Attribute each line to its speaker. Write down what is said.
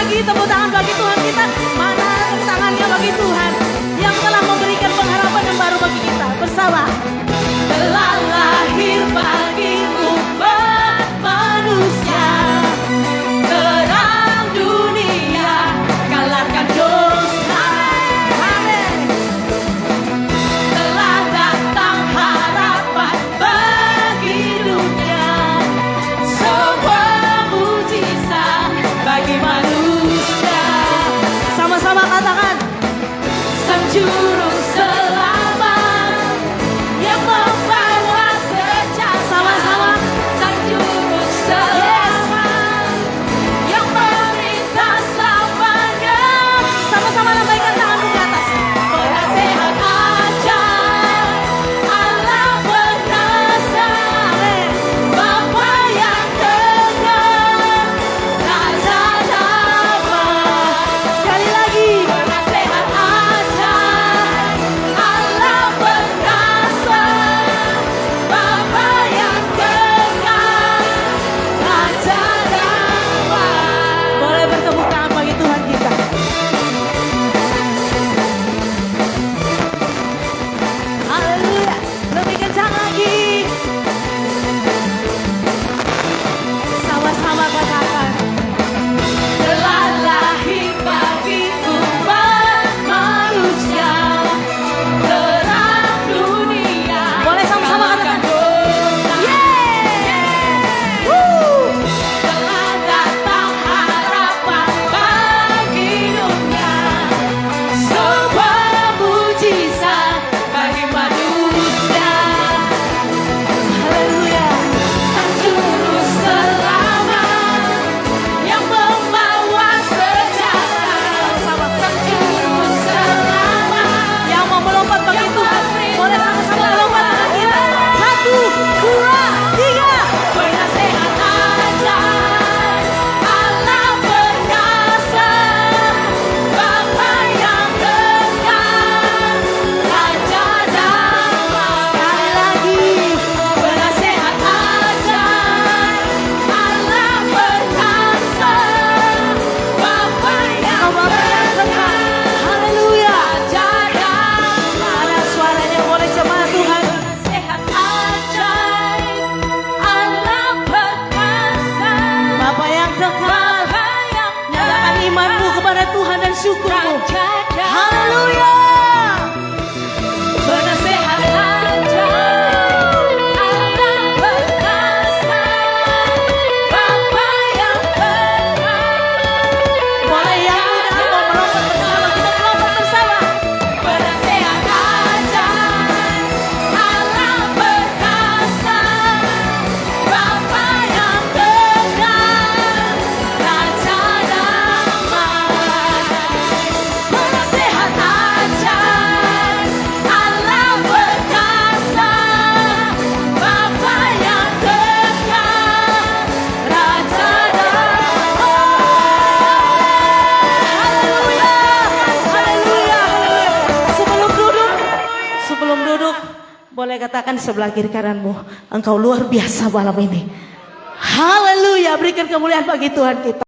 Speaker 1: lagi tepuk tangan bagi Tuhan kita. Mana tepuk tangannya bagi Tuhan yang telah memberikan pengharapan yang baru bagi kita. Bersama. Telah lahir bagi umat manusia terang dunia, kalahkan dosa. Telah datang harapan bagi dunia, sebuah mujizat bagi manusia. Sama-sama katakan, Sang Juru Selamat yang membawa sejahtera. Sama-sama, Sang Juru Selamat yang memerintah selamanya. Sama-sama lambaikan tanganmu ke atas. Penasehat ajaib, Allah perkasa, Bapa yang kekal, Raja damai. Sekali lagi. Penasehat ajaib, Allah perkasa, Bapa yang kekal, Raja damai. Boleh bertepuk tangan bagi Tuhan kita. Haleluya. Lebih kencang lagi. Sama-sama katakan. Telah lahir bagi umat manusia terang dunia. Boleh sama-sama katakan. Yeay. Telah datang harapan bagi dunia, sebuah mujizat bagi manusia. Haleluya. Sang Juru Selamat yang membawa sejahtera. Sang Juru Selamat yang mau melompat bagi Tuhan. Boleh sama-sama melompat dengan kita. 1, 2, 3. Penasehat ajaib, Allah perkasa, Bapa yang kekal, Raja damai. Sekali lagi. Penasehat ajaib, Allah perkasa, Bapa yang kekal. Haleluya. Raja damai. Mana suaranya boleh jemaat Tuhan. Penasehat ajaib, Allah perkasa, Bapa yang kekal. Nyatakan imanmu kepada Tuhan dan syukurmu. Haleluya. Penasehat ajaib, Allah perkasa, Bapa yang kekal. Boleh yang muda mau melompat bersama, kita melompat bersama. Penasehat ajaib, Allah perkasa, Bapa yang kekal, Raja damai. Penasehat ajaib, Allah perkasa, Bapa yang kekal, Raja damai. Haleluya. Haleluya. Sebelum duduk, boleh katakan sebelah kiri kananmu, engkau luar biasa malam ini. Haleluya. Berikan kemuliaan bagi Tuhan kita.